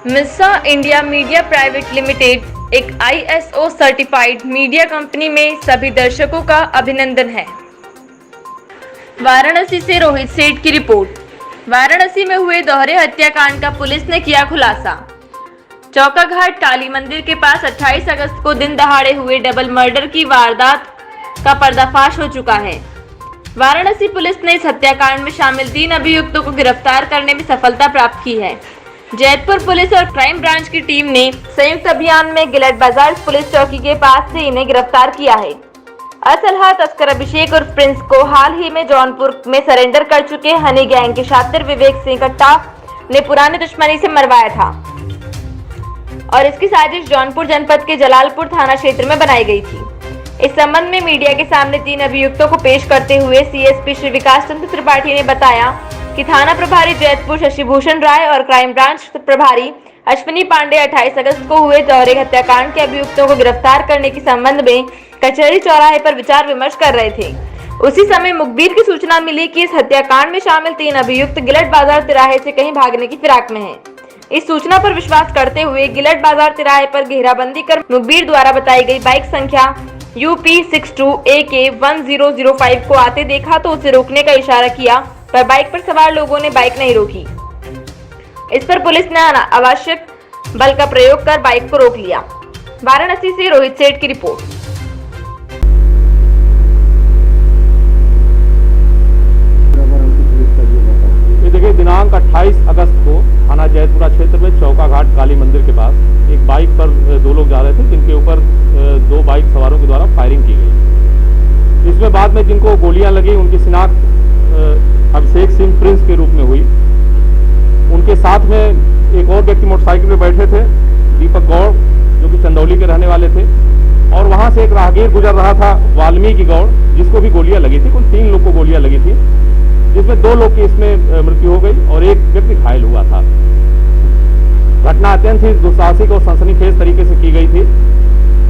मिस्सा India media private limited एक ISO certified media company में सभी दर्शकों का अभिनंदन है। वाराणसी से रोहित सेठ की रिपोर्ट। वाराणसी में हुए दोहरे हत्याकांड का पुलिस ने किया खुलासा। चौकाघाट काली मंदिर के पास 28 अगस्त को दिन दहाड़े हुए डबल मर्डर की वारदात का पर्दाफाश हो चुका है। वाराणसी पुलिस ने इस हत्याकांड में शामिल 3 अभियुक्तों को गिरफ्तार करने में सफलता प्राप्त की है। जैतपुर पुलिस और क्राइम ब्रांच की टीम ने संयुक्त अभियान में गिलट बाजार पुलिस चौकी के पास से इन्हें गिरफ्तार किया है। असलहा तस्कर अभिषेक और प्रिंस को हाल ही में जौनपुर में सरेंडर कर चुके हनी गैंग के शातिर विवेक सिंह कट्टा ने पुरानी दुश्मनी से मरवाया था और इसकी साजिश जौनपुर जनपद के जलालपुर थाना क्षेत्र में बनाई गई थी। इस संबंध में मीडिया के सामने 3 अभियुक्तों को पेश करते हुए CSP श्री विकास चंद्र त्रिपाठी ने बताया कि थाना प्रभारी जैतपुर शशिभूषण राय और क्राइम ब्रांच प्रभारी अश्विनी पांडे 28 अगस्त को हुए दोहरे हत्याकांड के अभियुक्तों को गिरफ्तार करने के संबंध में कचहरी चौराहे पर विचार विमर्श कर रहे थे। उसी समय मुखबिर की सूचना मिली कि इस हत्याकांड में शामिल 3 अभियुक्त गिलट बाजार तिराहे से कहीं भागने की फिराक में हैं। इस सूचना पर विश्वास करते हुए गिलट बाजार तिराहे पर घेराबंदी कर मुखबिर द्वारा बताई गई बाइक संख्या UP 62AK1005 को आते देखा तो उसे रोकने का इशारा किया, पर बाइक पर सवार लोगों ने बाइक नहीं रोकी। इस पर पुलिस ने आवश्यक बल का प्रयोग कर बाइक को रोक लिया। वाराणसी से रोहित सेठ की रिपोर्ट। देखिए, दिनांक 28 अगस्त को थाना जैतपुरा क्षेत्र में चौकाघाट काली मंदिर के पास एक बाइक पर 2 लोग जा रहे थे, जिनके ऊपर 2 बाइक सवारों के द्वारा फायरिंग की गई। इसमें बाद में जिनको गोलियां लगी उनकी शिनाख्त अभिषेक सिंह प्रिंस के रूप में हुई। उनके साथ में एक और व्यक्ति मोटरसाइकिल पर बैठे थे, दीपक गौड़, जो कि चंदौली के रहने वाले थे, और वहां से एक राहगीर गुजर रहा था वाल्मीकि गौड़, जिसको भी गोलियां लगी थी। कुल 3 लोग को गोलियां लगी थी, जिसमें 2 लोग की इसमें मृत्यु हो गई और एक व्यक्ति घायल हुआ था। घटना अत्यंत ही दुस्साहसिक और सनसनीखेज तरीके से की गई थी।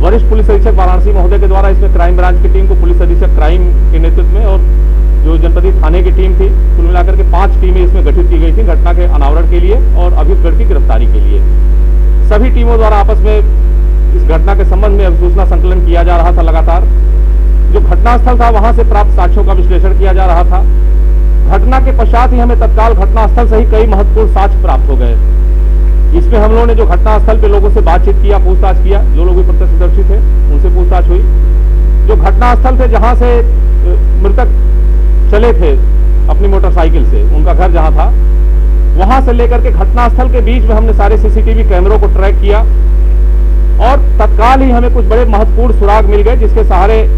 वरिष्ठ पुलिस अधीक्षक वाराणसी महोदय के द्वारा इसमें क्राइम ब्रांच की टीम को पुलिस अधीक्षक क्राइम के नेतृत्व में और जो जनपदीय थाने की टीम थी, कुल मिलाकर के 5 टीमें इसमें गठित की गई थी घटना के अनावरण के लिए और अभियुक्त की गिरफ्तारी के लिए। सभी टीमों द्वारा आपस में इस घटना के संबंध में सूचना संकलन किया जा रहा था। लगातार जो घटनास्थल था वहां से प्राप्त साक्ष्यों का विश्लेषण किया जा रहा था। घटना के पश्चात ही हमें तत्काल घटनास्थल से ही कई महत्वपूर्ण साक्ष्य प्राप्त हो गए। इसमें हम लोगों ने जो घटनास्थल पे लोगों से बातचीत किया, पूछताछ किया, जो लोग भी प्रत्यक्षदर्शी थे उनसे पूछताछ हुई। जो घटनास्थल थे जहां से मृतक चले थे अपनी मोटरसाइकिल से, उनका घर जहां था, वहां से लेकर के घटनास्थल के बीच में हमने सारे CCTV कैमरों को ट्रैक किया और तत्काल ही हमें कुछ बड़े महत्वपूर्ण सुराग मिल गए, जिसके सहारे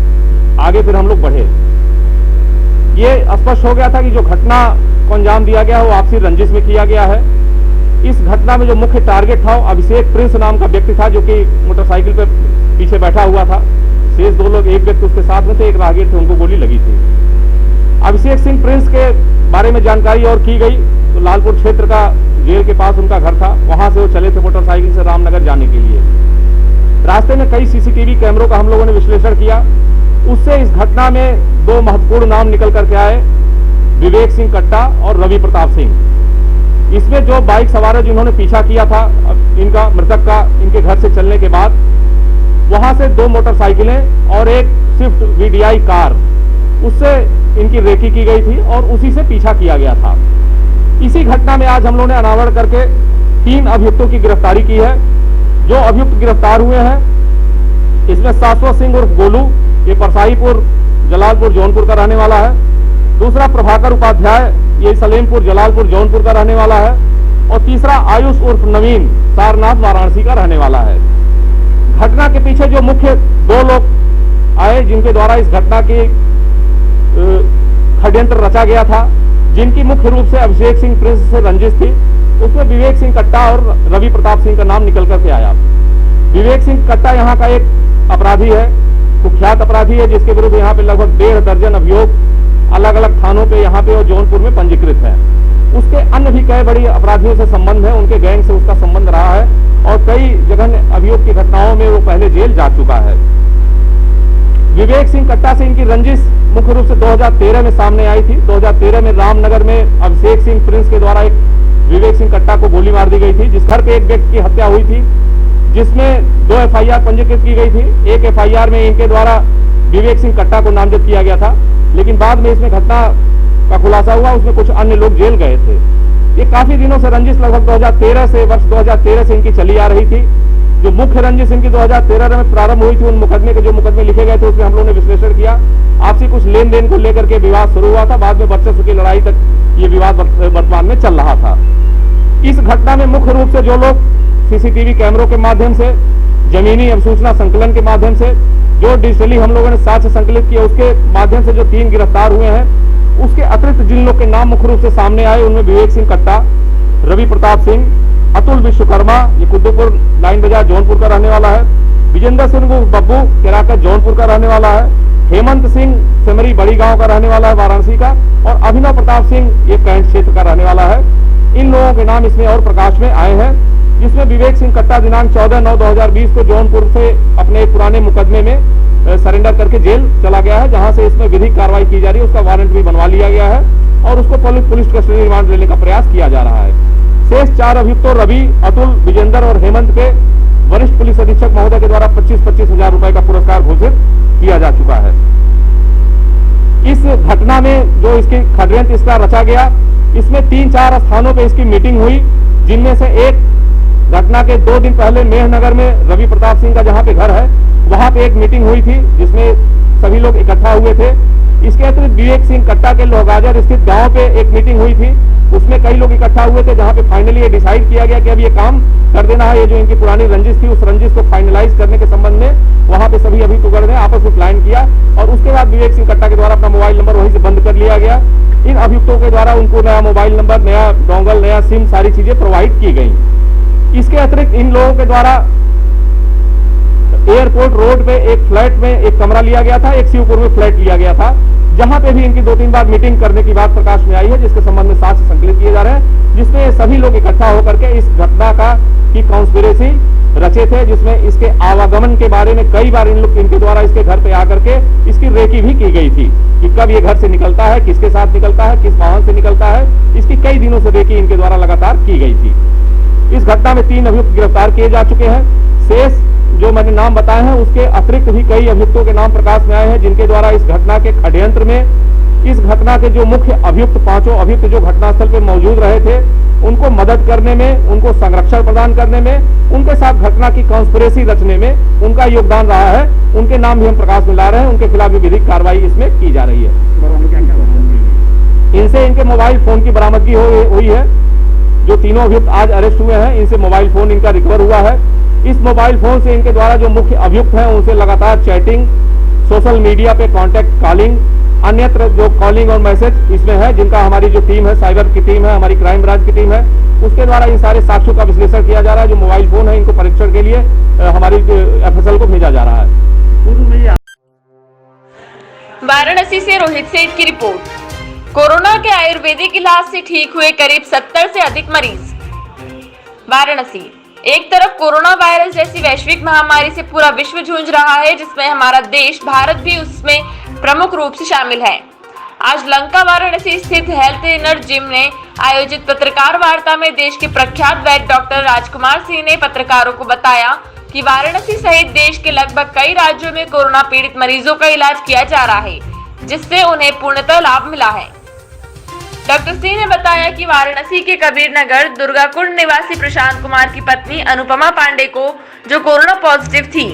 आगे फिर हम लोग बढ़े। ये स्पष्ट हो गया था कि जो घटना को अंजाम दिया गया है वो आपसी रंजिश में किया गया है। इस घटना में जो मुख्य टारगेट था वो अभिषेक प्रिंस नाम का व्यक्ति था, जो कि मोटरसाइकिल पर पीछे बैठा हुआ था। शेष 2 लोग, एक व्यक्ति उसके साथ में थे, एक राहगीर थे, उनको गोली लगी थी। अभिषेक सिंह प्रिंस के बारे में जानकारी और की गई तो लालपुर क्षेत्र का जेल के पास उनका घर था, वहां से वो चले थे मोटरसाइकिल से रामनगर जाने के लिए। रास्ते में कई CCTV कैमरों का हम लोगों ने विश्लेषण किया। उससे इस घटना में 2 महत्वपूर्ण नाम निकल करके आए, विवेक सिंह कट्टा और रवि प्रताप सिंह। इसमें जो बाइक सवार जिन्होंने पीछा किया था इनका, मृतक का, इनके घर से चलने के बाद वहां से 2 मोटरसाइकिलें और एक स्विफ्ट VDI कार, उससे इनकी रेकी की गई थी और उसी से पीछा किया गया था। इसी घटना में आज हम लोगों ने अनावरण करके 3 अभियुक्तों की गिरफ्तारी की है। जो अभियुक्त गिरफ्तार हुए हैं इसमें शाश्वत सिंह उर्फ गोलू, ये परसाईपुर जलालपुर जौनपुर का रहने वाला है। दूसरा प्रभाकर उपाध्याय, ये सलेमपुर जलालपुर जौनपुर का रहने वाला है। और तीसरा आयुष उर्फ नवीन, सारनाथ वाराणसी का रहने वाला है। घटना के पीछे जो मुख्य 2 लोग आए, जिनके द्वारा इस घटना की षड्यंत्र रचा गया था, जिनकी मुख्य रूप से अभिषेक सिंह प्रिंस से रंजिश थी, उसमें विवेक सिंह कट्टा और रवि प्रताप सिंह का नाम निकल करके आया। विवेक सिंह कट्टा यहाँ का एक अपराधी है, कुख्यात अपराधी है, जिसके विरुद्ध यहाँ पे लगभग 1.5 दर्जन अभियोग अलग अलग थानों पे यहाँ पे और जौनपुर में पंजीकृत है। उसके अन्य भी कई बड़ी अपराधियों से संबंध है, उनके गैंग से उसका संबंध रहा है और कई जगह अभियोग की घटनाओं में वो पहले जेल जा चुका है। विवेक सिंह कट्टा से इनकी रंजिश मुख्य रूप से 2013 में सामने आई थी। 2013 में रामनगर में अभिषेक सिंह प्रिंस के द्वारा एक विवेक सिंह कट्टा को गोली मार दी गई थी, जिस घर पे एक व्यक्ति की हत्या हुई थी, जिसमें 2 एफआईआर पंजीकृत की गई थी। एक एफआईआर में इनके द्वारा विवेक सिंह कट्टा को नामजद किया गया था, लेकिन बाद में इसमें घटना का खुलासा हुआ, उसमें कुछ अन्य लोग जेल गए थे। ये काफी दिनों से रंजिश लगभग 2013 से वर्ष 2013 से इनकी चली आ रही थी। जो मुख्य रंजिश इनकी 2013 में प्रारंभ हुई थी, उन मुकदमे के जो मुकदमे लिखे गए थे उसमें हम लोगों ने विश्लेषण किया। आपसी कुछ लेन देन को लेकर के विवाद शुरू हुआ था, बाद में वर्चस्व की लड़ाई तक ये विवाद वर्तमान में चल रहा था। इस घटना में मुख्य रूप से जो लोग सीसीटीवी कैमरों के माध्यम से, जमीनी अवसूचना संकलन के माध्यम से, जो डिजिटली हम लोगों ने साक्ष्य संकलित किए उसके माध्यम से जो 3 गिरफ्तार हुए हैं, उसके अतिरिक्त जिन लोग के नाम मुख्य रूप से सामने आए उनमें विवेक सिंह कट्टा, रवि प्रताप सिंह, अतुल विश्वकर्मा, ये कुद्दूपुर लाइन बाजार जौनपुर का रहने वाला है, विजेंद्र सिंह बब्बू केराकत जौनपुर का रहने वाला है, हेमंत सिंह सिमरी बड़ी गांव का रहने वाला है वाराणसी का, और अभिनव प्रताप सिंह ये कैंट क्षेत्र का रहने वाला है। इन लोगों के नाम इसमें और प्रकाश में आए हैं, जिसमें विवेक सिंह कट्टा दिनांक 14/9/2020 को जौनपुर से अपने एक पुराने मुकदमे में सरेंडर करके जेल चला गया है, जहां से इसमें विधिक कार्रवाई की जा रही है। उसका वारंट भी बनवा लिया गया है और उसको पुलिस कस्टडी रिमांड लेने का प्रयास किया जा रहा है। शेष 4 अभियुक्तों रवि, अतुल, विजेंद्र और हेमंत के वरिष्ठ पुलिस अधीक्षक महोदय के द्वारा 25-25 हजार रुपए का पुरस्कार घोषित किया जा चुका है। इस घटना में जो इसकी षड्यंत्र इसका रचा गया, इसमें 3-4 स्थानों पे इसकी मीटिंग हुई, जिनमें से एक घटना के 2 दिन पहले मेहनगर में रवि प्रताप सिंह का जहां पे घर है, वहां पे एक मीटिंग हुई थी जिसमें सभी लोग इकट्ठा हुए थे। इसके अतिरिक्त विवेक सिंह कट्टा के लोहगाजर स्थित गांव पे एक मीटिंग हुई थी, उसमें कई लोग इकट्ठा हुए थे, जहां पे फाइनली ये डिसाइड किया गया कि अब ये काम कर देना है। ये जो इनकी पुरानी रंजिश थी, उस रंजिश को फाइनलाइज करने के संबंध में वहां पे सभी अभियुक्त ने आपस में प्लान किया और उसके बाद विवेक सिंह कट्टा के द्वारा अपना मोबाइल नंबर वहीं से बंद कर लिया गया। इन अभियुक्तों के द्वारा उनको नया मोबाइल नंबर, नया डोंगल, नया सिम, सारी चीजें प्रोवाइड की गई। इसके अतिरिक्त इन लोगों के द्वारा एयरपोर्ट रोड पे एक फ्लैट में एक कमरा लिया गया था, एक शिवपुर में फ्लैट लिया गया था, जहां पे भी इनकी 2-3 बार मीटिंग करने की बात प्रकाश में आई है, जिसके संबंध में साक्ष्य संकलित किए जा रहे हैं, जिसमें सभी लोग इकट्ठा होकर के इस घटना का की कॉन्स्पिरेसी रचे थे, जिसमें इसके आवागमन के बारे में कई बार इनके द्वारा इसके घर पे आकर के इसकी रेकी भी की गई थी कि कब ये घर से निकलता है, किसके साथ निकलता है, किस वाहन से निकलता है। इसकी कई दिनों से रेकी इनके द्वारा लगातार की गई थी। इस घटना में 3 अभियुक्त गिरफ्तार किए जा चुके हैं। शेष जो मैंने नाम बताए हैं उसके अतिरिक्त भी कई अभियुक्तों के नाम प्रकाश में आए हैं, जिनके द्वारा इस घटना के षड्यंत्र में इस घटना के जो मुख्य अभियुक्त 5 अभियुक्त जो घटनास्थल पे मौजूद रहे थे, उनको मदद करने में, उनको संरक्षण प्रदान करने में, उनके साथ घटना की कॉन्स्पिरेसी रचने में उनका योगदान रहा है। उनके नाम भी हम प्रकाश में ला रहे हैं, उनके खिलाफ भी विधिक कार्रवाई इसमें की जा रही है। इनसे इनके मोबाइल फोन की बरामदगी हुई है। जो तीनों अभियुक्त आज अरेस्ट हुए हैं, इनसे मोबाइल फोन इनका रिकवर हुआ है। इस मोबाइल फोन से इनके द्वारा जो मुख्य अभियुक्त हैं उनसे लगातार चैटिंग, सोशल मीडिया पे कांटेक्ट कॉलिंग, अन्यत्र जो कॉलिंग और मैसेज इसमें है, जिनका हमारी जो टीम है, साइबर की टीम है, हमारी क्राइम ब्रांच की टीम है, उसके द्वारा इन सारे साक्ष्यों का विश्लेषण किया जा रहा है। जो मोबाइल फोन है इनको परीक्षण के लिए हमारी एफएसएल को भेजा जा रहा है। वाराणसी से रोहित सेठ की रिपोर्ट। कोरोना के आयुर्वेदिक इलाज से ठीक हुए करीब 70 से अधिक मरीज। वाराणसी एक तरफ कोरोना वायरस जैसी वैश्विक महामारी से पूरा विश्व जूझ रहा है, जिसमें हमारा देश भारत भी उसमें प्रमुख रूप से शामिल है। आज लंका वाराणसी स्थित हेल्थ इनर जिम ने आयोजित पत्रकार वार्ता में देश के प्रख्यात वैद्य डॉक्टर राजकुमार सिंह ने पत्रकारों को बताया कि वाराणसी सहित देश के लगभग कई राज्यों में कोरोना पीड़ित मरीजों का इलाज किया जा रहा है, जिससे उन्हें पूर्णतः लाभ मिला है। डॉक्टर सिंह ने बताया कि वाराणसी के कबीर नगर दुर्गाकुंड निवासी प्रशांत कुमार की पत्नी अनुपमा पांडे को जो कोरोना पॉजिटिव थी,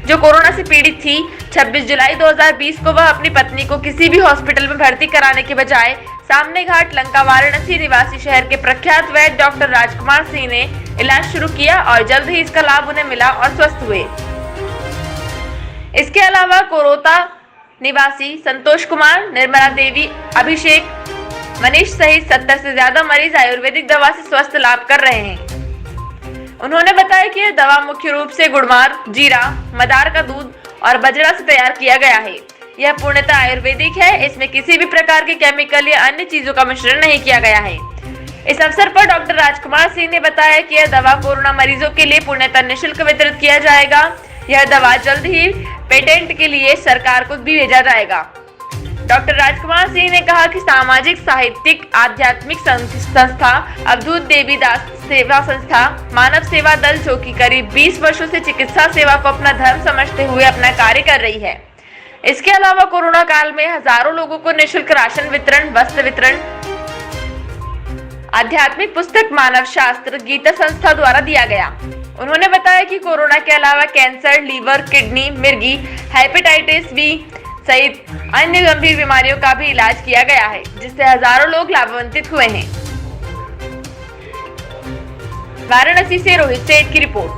जो कोरोना से पीड़ित थी, 26 जुलाई 2020 को वह अपनी पत्नी को किसी भी हॉस्पिटल में भर्ती कराने के बजाय सामने घाट लंका वाराणसी निवासी शहर के प्रख्यात वैद्य डॉक्टर राजकुमार सिंह ने इलाज शुरू किया और जल्द ही इसका लाभ उन्हें मिला और स्वस्थ हुए। इसके अलावा कोरोता निवासी संतोष कुमार, निर्मला देवी, अभिषेक, मनीष सहित 70 से ज्यादा मरीज आयुर्वेदिक दवा से स्वस्थ लाभ कर रहे हैं। उन्होंने बताया कि यह दवा मुख्य रूप से गुड़मार, जीरा, मदार का दूध और बजरा से तैयार किया गया है। यह पूर्णतः आयुर्वेदिक है, इसमें किसी भी प्रकार के केमिकल या अन्य चीजों का मिश्रण नहीं किया गया है। इस अवसर पर डॉक्टर राजकुमार सिंह ने बताया कि यह दवा कोरोना मरीजों के लिए पूर्णतः निःशुल्क वितरित किया जाएगा। यह दवा जल्द ही पेटेंट के लिए सरकार को भी भेजा जाएगा। डॉक्टर राजकुमार सिंह ने कहा कि सामाजिक, साहित्यिक, आध्यात्मिक संस्था अवधूत देवी दास सेवा संस्था मानव सेवा दल, जो कि करीब 20 वर्षों से चिकित्सा सेवा को अपना धर्म समझते हुए अपना कार्य कर रही है। इसके अलावा कोरोना काल में हजारों लोगों को निःशुल्क राशन वितरण, वस्त्र वितरण, आध्यात्मिक पुस्तक मानव शास्त्र गीता संस्था द्वारा दिया गया। उन्होंने बताया कि कोरोना के अलावा कैंसर, लीवर, किडनी, मिर्गी, हेपेटाइटिस बी सहित अन्य गंभीर बीमारियों का भी इलाज किया गया है, जिससे हजारों लोग लाभान्वित हुए हैं। वाराणसी से रोहित सेठ की रिपोर्ट।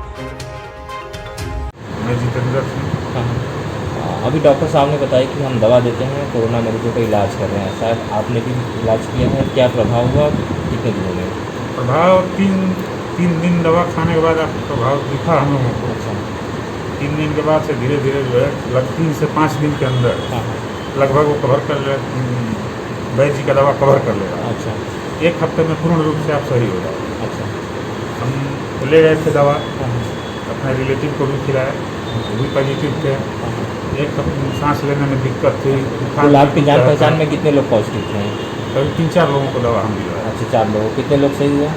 मैं जितेंद्र सिंह। अभी डॉक्टर साहब ने बताया कि हम दवा देते हैं, कोरोना मरीजों का इलाज कर रहे हैं। शायद आपने भी इलाज किया है, क्या प्रभाव हुआ, कितने दिनों में? प्रभाव तीन दिन दवा खाने के बाद आपको प्रभाव दिखा हम लोगों को। अच्छा। 3 दिन के बाद से धीरे धीरे जो है 3 से 5 दिन के अंदर हाँ। लगभग वो कवर कर ले, वैद्य जी का दवा कवर कर लेगा। अच्छा। 1 हफ्ते में पूर्ण रूप से आप सही हो जाए। अच्छा। हम ले गए थे दवा, हाँ। अपने रिलेटिव को भी खिलाया, वो भी पॉजिटिव थे। एक सांस लेने में दिक्कत थी। तो आपकी जान पहचान में कितने लोग पॉजिटिव थे? करीब 3-4 लोगों को दवा हम दिलवाया। अच्छा, 4 लोग। कितने लोग सही हुए?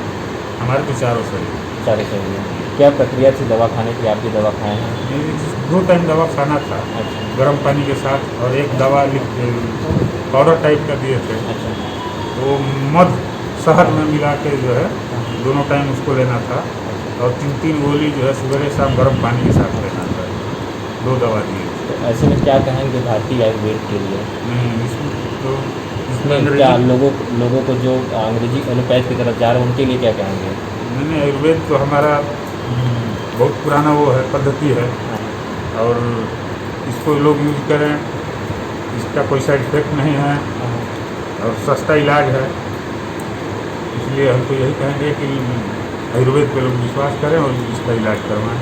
हमारे तो 4 सही। 4 सही हुए। क्या प्रक्रिया थी दवा खाने की? आपकी दवा खाए हैं? 2 टाइम दवा खाना था। अच्छा। गर्म पानी के साथ, और एक दवा पाउडर टाइप का दिए थे। अच्छा। तो मध शहद में मिला के जो है दोनों टाइम उसको लेना था, और 3-3 गोली जो है सुबह शाम गर्म पानी के साथ लेना था। 2 दवा दिए। तो ऐसे में क्या कहेंगे भारतीय आयुर्वेद के लिए? इसमें क्या लोगों को जो अंग्रेजी एलोपैथ की तरफ जा रहे हैं उनके लिए क्या कहेंगे? मैंने आयुर्वेद तो हमारा बहुत पुराना वो है, पद्धति है, और इसको लोग यूज करें। इसका कोई साइड इफेक्ट नहीं है और सस्ता इलाज है। इसलिए हम तो यही कहेंगे कि आयुर्वेद पे लोग विश्वास करें और इसका इलाज करवाएं।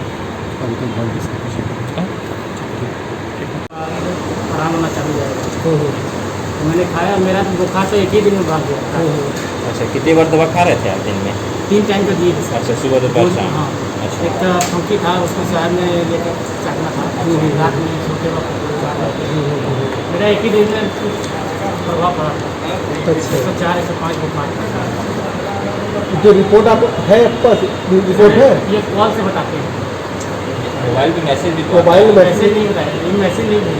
आराम होना चालू हो जाएगा। तो मैंने खाया, मेरा तो बुखार तो 1 ही दिन में भाग गया। अच्छा, कितनी बार दवा खा रहे थे आप दिन में? 3 टाइम का दिए थे सर। अच्छा, सुबह दोपहर शाम। हाँ। अच्छा। एक तो फंकी था, उसको शहर में लेकर चाटना था। रात में सोते वक्त मेरा 1 ही दिन में प्रभाव पड़ा था। 104, 105 बुखार था। जो रिपोर्ट आप है आपके पास, रिपोर्ट है? ये कॉल से बताते हैं, मोबाइल पे मैसेज भी मोबाइल में मैसेज नहीं बताया। ये मैसेज नहीं है,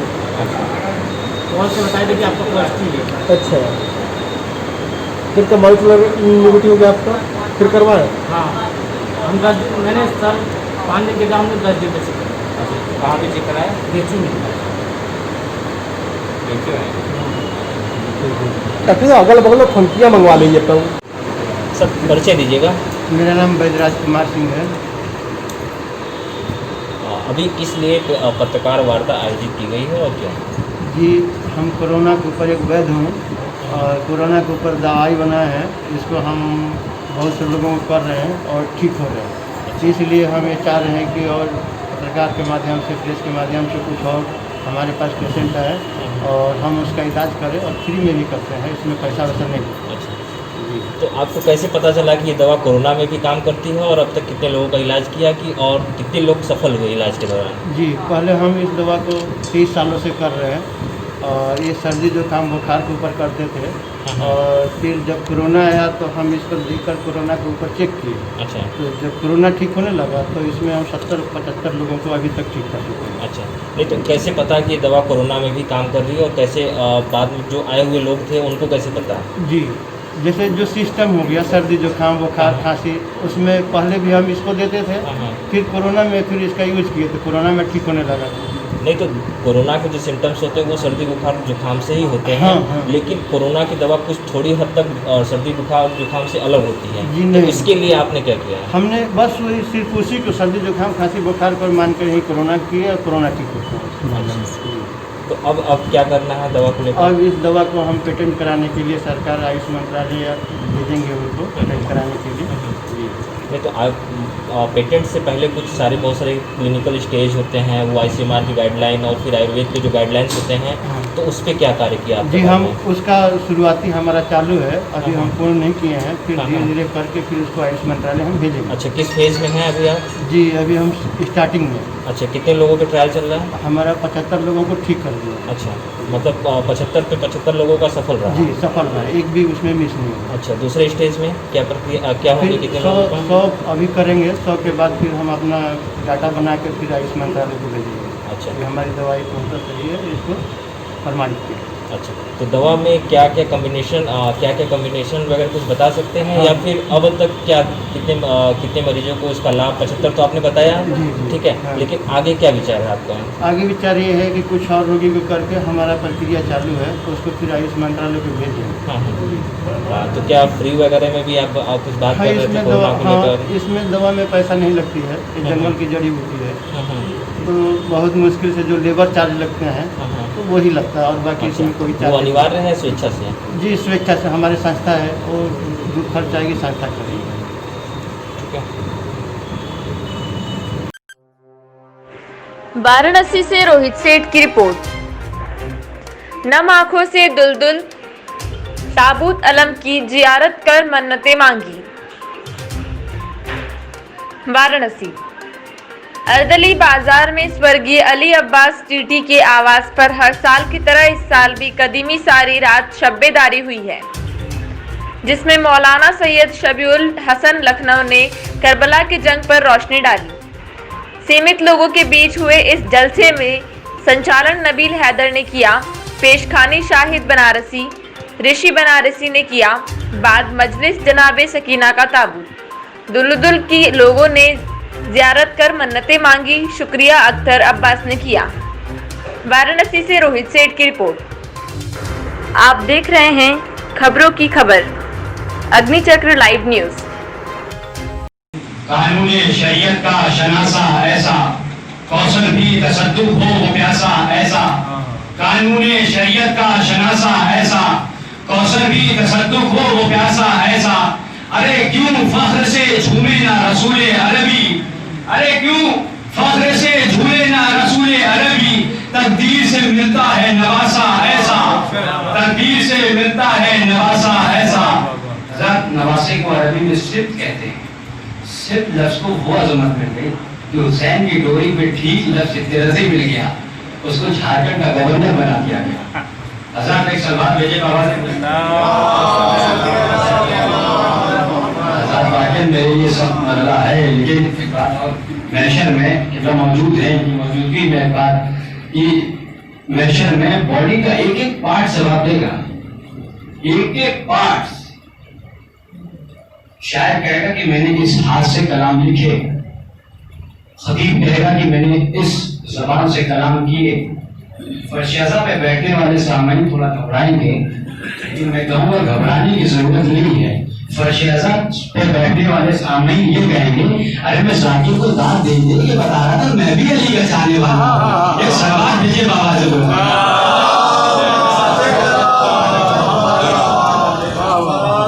कॉल से बताया था कि आपको पॉजिटिव है। अच्छा, फिर का मॉलिक्यूलर नेगेटिव हो गया आपका, फिर करवाएं? हाँ, हम 10 दिन, मैंने सर 5 दिन के काम में 10 दिन से कहाँ पे चेक कराया? देखी नहीं। डॉक्टर साहब अगल बगल में फंकियाँ मंगवा लीजिए तो। सब परिचय दीजिएगा। मेरा नाम वैद्यराज कुमार सिंह है। अभी किस लिए पत्रकार वार्ता आयोजित की गई है और क्यों? जी, हम कोरोना के ऊपर एक वैद्य हूँ, और कोरोना के ऊपर दवाई बना है, इसको हम बहुत से लोगों को कर रहे हैं और ठीक हो रहे हैं। इसलिए हम ये चाह रहे हैं कि और पत्रकार के माध्यम से, प्रेस के माध्यम से कुछ और हमारे पास पेशेंट है और हम उसका इलाज करें, और फ्री में भी करते हैं, इसमें पैसा वैसा नहीं। अच्छा। तो आपको कैसे पता चला कि ये दवा कोरोना में भी काम करती है, और अब तक कितने लोगों का इलाज किया कि और कितने लोग सफल हुए इलाज के दौरान? जी, पहले हम इस दवा को 30 सालों से कर रहे हैं, और ये सर्दी जुकाम बुखार के ऊपर करते थे। और फिर जब कोरोना आया तो हम इसको देखकर कोरोना के ऊपर चेक किए। अच्छा। तो जब कोरोना ठीक होने लगा तो इसमें हम 70-75 लोगों को अभी तक ठीक कर चुके हैं। अच्छा, नहीं तो कैसे पता कि ये दवा कोरोना में भी काम कर रही है, और कैसे बाद में जो आए हुए लोग थे उनको कैसे पता? जी, जैसे जो सिस्टम हो गया सर्दी जुकाम बुखार खांसी, उसमें पहले भी हम इसको देते थे, फिर कोरोना में फिर इसका यूज किए तो कोरोना में ठीक होने लगा। नहीं तो कोरोना के जो सिम्टम्स होते हैं वो सर्दी बुखार जुकाम से ही होते हैं। हाँ। लेकिन कोरोना की दवा कुछ थोड़ी हद तक सर्दी बुखार जुकाम से अलग होती है। जी तो नहीं। इसके लिए आपने क्या किया? हमने बस वही सिर्फ उसी को सर्दी जुकाम खांसी बुखार पर मान कर ही कोरोना किया, और कोरोना ठीक होता है। तो अब क्या करना है दवा को लेकर? अब इस दवा को हम पेटेंट कराने के लिए सरकार आयुष मंत्रालय भेजेंगे उनको पेटेंट कराने के लिए। नहीं तो पेटेंट से पहले कुछ सारे बहुत सारे क्लिनिकल स्टेज होते हैं, वो ICMR की गाइडलाइन और फिर आयुर्वेद के जो गाइडलाइंस होते हैं, तो उस पर क्या कार्य किया आपने? जी, हम उसका शुरुआती हमारा चालू है, अभी हम पूर्ण नहीं किए हैं, फिर धीरे धीरे करके फिर उसको आयुष मंत्रालय हम भेजेंगे। अच्छा, किस फेज़ में है अभी आप? जी, अभी हम स्टार्टिंग में। अच्छा, कितने लोगों का ट्रायल चल रहा है? हमारा 75 लोगों को ठीक कर दिया। अच्छा, मतलब 75 पे 75 लोगों का सफल रहा? जी, सफल रहा, एक भी उसमें मिस नहीं हुआ। अच्छा, दूसरे स्टेज में क्या प्रक्रिया क्या होगी? फिर कितने 100 लोगों का? 100 अभी करेंगे, 100 के बाद फिर हम अपना डाटा बना के फिर आयुष मंत्रालय को भेजेंगे। अच्छा, ये हमारी दवाई पहुँचा सही है, इसको प्रमाणित किया। अच्छा, तो दवा में क्या क्या कम्बिनेशन वगैरह कुछ बता सकते हैं? हाँ। या फिर अब तक क्या कितने मरीजों को इसका लाभ? 75 तो आपने बताया, जी, जी। ठीक है, हाँ। लेकिन आगे क्या विचार है आपका? आगे विचार ये है कि कुछ और रोगी को करके हमारा प्रक्रिया चालू है, तो उसको फिर आयुष मंत्रालय को भेजेंगे। हाँ, तो क्या फ्री वगैरह में भी आप कुछ बात हाँ, कर रहे थे इसमें कोरोना दवा, को हाँ, लेकर? इसमें दवा में पैसा नहीं लगती है, ये जंगल की जड़ी बूटी है, तो बहुत मुश्किल से जो लेबर चार्ज लगते हैं तो वही लगता है, और बाकी इसमें कोई वो चार्ज नहीं। अनिवार्य है स्वेच्छा से? जी, स्वेच्छा से हमारी संस्था है, वो जो खर्च आएगी संस्था करेगी। ठीक है। वाराणसी से रोहित सेठ की रिपोर्ट। नम आंखों से दुलदुल ताबूत अलम की जियारत कर मन्नतें मांगी। वाराणसी अर्दली बाजार में स्वर्गीय अली अब्बास टीटी के आवास पर हर साल की तरह इस साल भी कदीमी सारी रात शब्बेदारी हुई है, जिसमें मौलाना सैयद शबीउल हसन लखनऊ ने करबला की जंग पर रोशनी डाली। सीमित लोगों के बीच हुए इस जलसे में संचालन नबील हैदर ने किया, पेशखानी शाहिद बनारसी ऋषि बनारसी ने किया, बाद मजलिस जनाबे सकीना का ताबूत दुलदुल की लोगों ने जियारत कर मन्नतें मांगी। शुक्रिया अख्तर अब्बास ने किया। वाराणसी से रोहित सेठ की रिपोर्ट। आप देख रहे हैं खबरों की खबर, अग्निचक्र लाइव न्यूज। कानून शरीयत का शनासा ऐसा, कौशल भी तसद्दुक हो वो प्यासा ऐसा। कानून शरीयत का शनासा ऐसा, कौशल भी तसद्दुक हो वो प्यासा ऐसा। अरे क्यों फख्र से झूमे ना रसूले अरबी, अरे क्यों फख्र से झूमे ना रसूले अरबी। तकदीर से मिलता है नवासा ऐसा, तकदीर से मिलता है नवासा ऐसा। ज़ात नवासे को अरबी में सिफ्त कहते हैं। सिर्फ लफ्ज को वो अजमत मिल गई कि हुसैन की डोरी पे ठीक लफ्ज तेरह से मिल गया, उसको झारखंड का गवर्नर बना दिया गया। आजाद एक सलमान भेजे बाबा ने आजाद वाकई मेरे ये सब मरला है, लेकिन एक बात और, मैशर में कितना मौजूद है, मौजूदगी में बात कि मैशर में बॉडी का एक एक पार्ट जवाब देगा, एक एक पार्ट। शायर कहेगा कि मैंने इस हाथ से कलाम लिखे, खतीब कहेगा कि मैंने इस जबान से कलाम किए। फरशाजा पे बैठने वाले सामने थोड़ा घबराएंगे, लेकिन मैं कहूँगा घबराने की जरूरत नहीं है। फरशाजा पे बैठने वाले सामने ये कहेंगे, अरे मैं जाकिर को दाद दे दे ये बता रहा था, मैं भी अली का चाहने वाला हूँ। एक सवाल भेजे बाबा से बोला,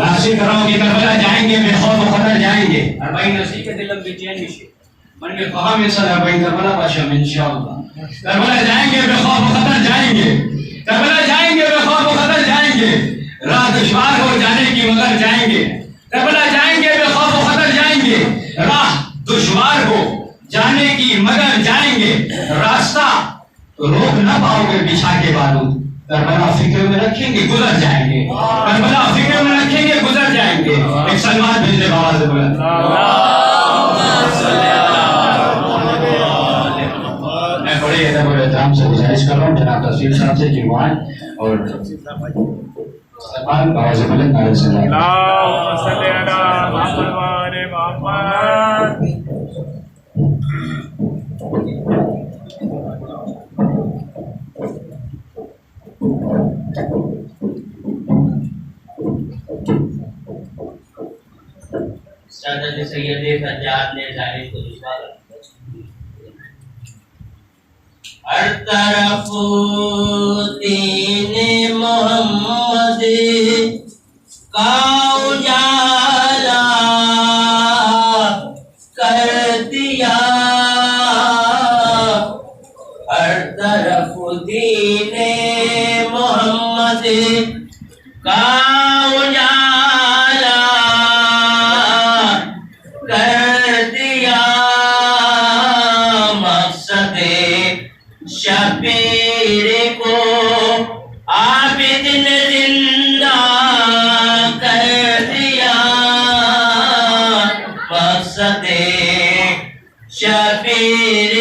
नासिर कराओ कि करबला जाएंगे, बेखौफ खतर जाएंगे। अरबाई नसी के दिल बेचैन मिशे मन में कहा में सदा भाई करबला पाशा में इंशाअल्लाह। करबला जाएंगे, बेखौफ खतर जाएंगे, करबला जाएंगे, बेखौफ खतर जाएंगे। राह दुश्वार हो जाने की मगर जाएंगे, करबला जाएंगे, बेखौफ खतर जाएंगे। राह दुश्वार हो जाने की मगर जाएंगे, रास्ता तो रोक ना पाओगे बिछा के बारूद। करबला फिक्र में रखेंगे गुजर जाएंगे, करबला फिक्र में रखेंगे गुजर जाएंगे। एक सलमान भेजने बाबा से बोला, मैं बड़े एहतराम से गुजारिश कर रहा हूँ जनाब तहसील साहब से कि वहाँ और सलमान बाबा से बोले नारे से सैयद सज्जाद ने जाने को दुश्वार हर तरफ दीन मोहम्मद का उजाला मकसद शबीर